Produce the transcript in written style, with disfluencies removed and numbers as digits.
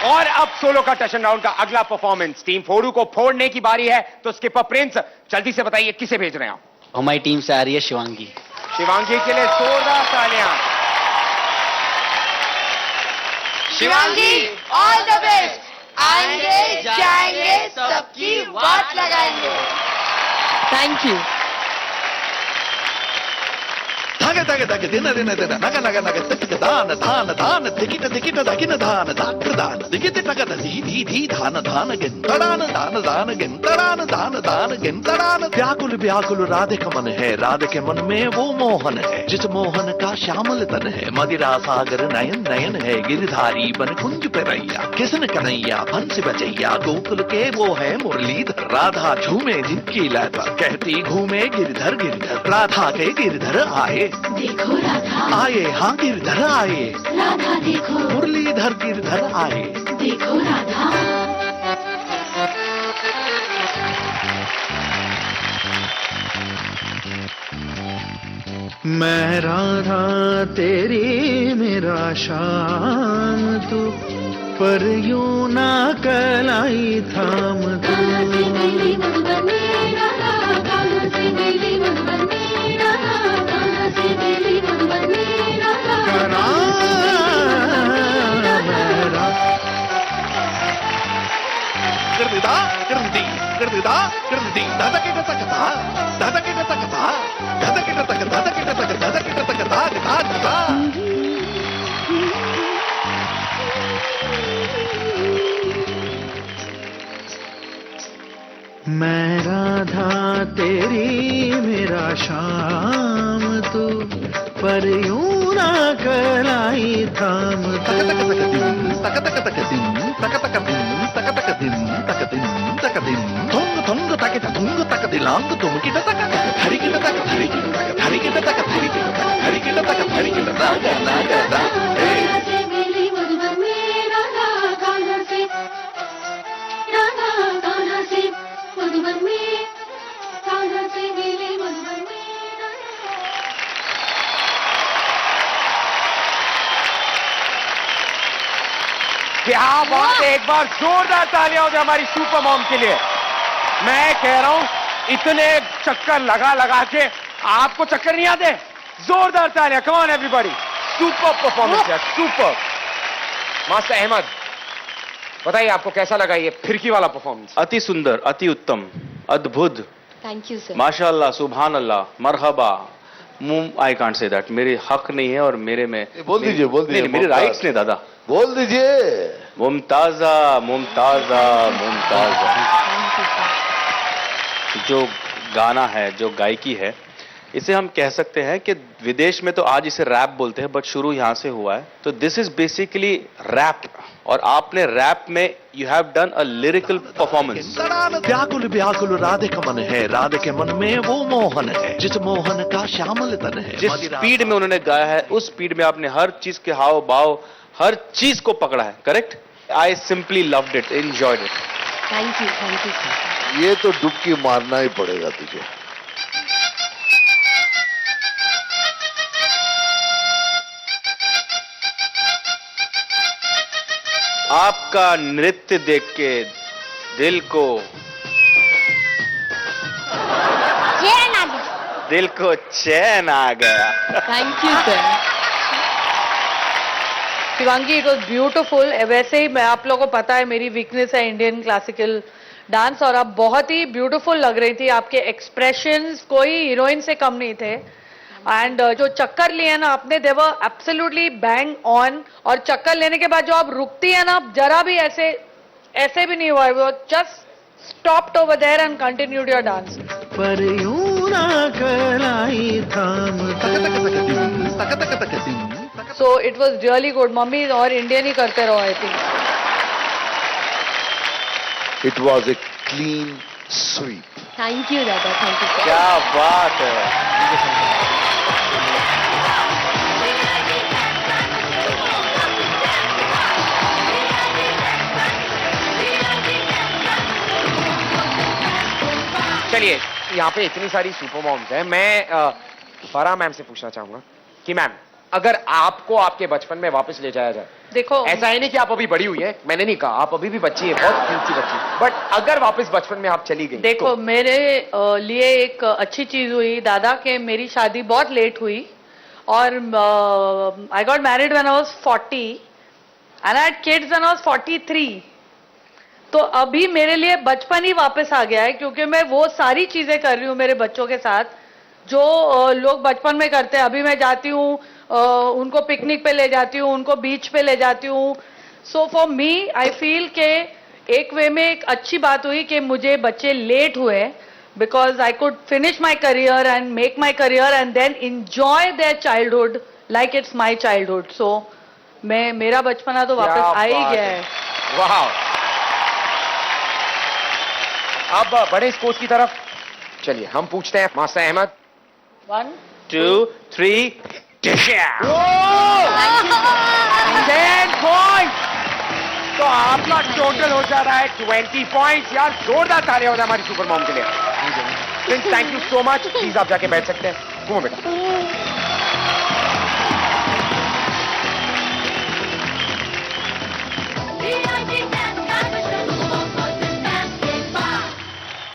और अब सोलो का टशन राउंड का अगला परफॉर्मेंस टीम फोड़ू को फोड़ने की बारी है। तो स्किपर प्रिंस जल्दी से बताइए किसे भेज रहे हैं आप? हमारी टीम से आ रही है शिवांगी। शिवांगी के लिए जोरदार तालियां। Shivangi all the best. आएंगे जाएंगे सबकी वाट लगाएंगे। Thank you. धागे धागे धागे दिन दिन दिन नग नग नग तिक दान धान धान दिकिट दिकिट दकिन धान धाक दान दिकिट तक धी धी धी धान धान गिंतड़ान धान धान गिंतड़ान धान धान गिंतड़ान। व्याकुल व्याकुल राधे का मन है, राधे के मन में वो मोहन है, जिस मोहन का श्यामल तन है। मदिरा सागर नयन नयन है, गिरधारी बन कुंज पे रैया। किसन कन्हैया बंस बजैया, गोकुल के वो है मुरलीधर। राधा झूमे जिनकी लय पर, कहती घूमे गिरधर गिरधर। राधा के गिरधर आए, देखो राधा आए हाँ गिरधर आए। राधा देखो मुरलीधर गिरधर आए। देखो राधा। मैं राधा तेरी मेरा शाम तू, पर यूं ना कलाई थाम तू। गिरदा गिरदी गिरदा गिरदी दादा के दादा कथा दादा के दादा कथा दादा के दादा कथा दादा के दादा कथा दादा के दादा कथा दादा दादा। मैं राधा तेरी मेरा शाम तू, पर यूं ना कलाई थाम तू। तक तक तक दिन तक तक दिन तक तक दिन तक दिन तक दिन थोंग थोंग तक थोंग तक दिलांग तुम की तक हरि की तक हरि की तक हरि की तक हरि की तक हरि की तक हरि की तक नागा नागा दा। क्या बात है, एक बार जोरदार तालियां हो जाए हमारी सुपर मॉम के लिए। मैं कह रहा हूं इतने चक्कर लगा लगा के आपको चक्कर नहीं आते? जोरदार तालियां, come on everybody. Super performance है, सुपर। मास्टर अहमद बताइए आपको कैसा लगा ये फिरकी वाला परफॉर्मेंस? अति सुंदर, अति उत्तम, अद्भुत। Thank you sir. माशाअल्लाह, सुभान अल्लाह, मरहबा। आई कांट से दैट, मेरे हक नहीं है और मेरे में बोल दीजिए, बोल दीजिए। मेरे राइट्स नहीं दादा, बोल दीजिए। मुमताजा मुमताजा मुमताजा। जो गाना है, जो गायकी है, इसे हम कह सकते हैं कि विदेश में तो आज इसे रैप बोलते हैं, बट शुरू यहां से हुआ है। तो दिस इज बेसिकली रैप, और आपने रैप में you have done a lyrical performance. व्याकुल व्याकुल राधे का मन है, राधे के मन में वो मोहन है, जिस मोहन का श्यामल तन है। जिस स्पीड में उन्होंने गाया है, उस स्पीड में आपने हर चीज के हाव भाव, हर चीज को पकड़ा है। Correct? I simply loved it, enjoyed it. Thank you sir. ये तो डुबकी मारना ही पड़ेगा तुझे। आपका नृत्य देख के दिल को चैन आ गया। दिल को चैन आ गया। Thank you sir. Shivangi, it was beautiful. वैसे ही मैं, आप लोगों को पता है मेरी वीकनेस है इंडियन क्लासिकल डांस, और आप बहुत ही ब्यूटिफुल लग रही थी। आपके एक्सप्रेशंस कोई हीरोइन से कम नहीं थे। एंड जो चक्कर लिए ना आपने, दे वर एब्सोल्युटली बैंग ऑन। और चक्कर लेने के बाद जो आप रुकती है ना, जरा भी ऐसे भी नहीं हुआ, वो just stopped over there and continued your dance. पर यूं ना कलाई थाम तू। So it was really good. Mummy और इंडियन ही करते रहो, I think. It was a clean sweep. Thank you दादा, थैंक यू। क्या बात है। चलिए, यहाँ पे इतनी सारी सुपर मॉम्स हैं, मैं फराह मैम से पूछना चाहूंगा कि मैम अगर आपको आपके बचपन में वापस ले जाया जाए, देखो ऐसा है नहीं कि आप अभी बड़ी हुई है, मैंने नहीं कहा, आप अभी भी बच्ची है, बहुत क्यूट सी बच्ची, बट अगर वापस बचपन में आप चली गई देखो तो, मेरे लिए एक अच्छी चीज हुई दादा के मेरी शादी बहुत लेट हुई और I got married when I was 40 and I had kids when I was 43. तो अभी मेरे लिए बचपन ही वापस आ गया है क्योंकि मैं वो सारी चीजें कर रही हूँ मेरे बच्चों के साथ जो लोग बचपन में करते हैं. अभी मैं जाती हूँ उनको पिकनिक पे ले जाती हूँ, उनको बीच पे ले जाती हूँ. So for me I feel के एक वे में एक अच्छी बात हुई कि मुझे बच्चे लेट हुए because I could finish my career and make my career and then enjoy their childhood like it's my childhood. So मेरा बचपना तो वापस आ ही गया है. वाह. अब बड़े स्कोर्स की तरफ चलिए हम पूछते हैं मास्टर अहमद. 1 2 3 10 पॉइंट. तो आपका टोटल हो जा रहा है 20 पॉइंट्स. यार जोरदार तालियां हो जाए हमारी सुपर मॉम के लिए. Thank you so much. Please आप जाके बैठ सकते हैं. घूमो बेटा.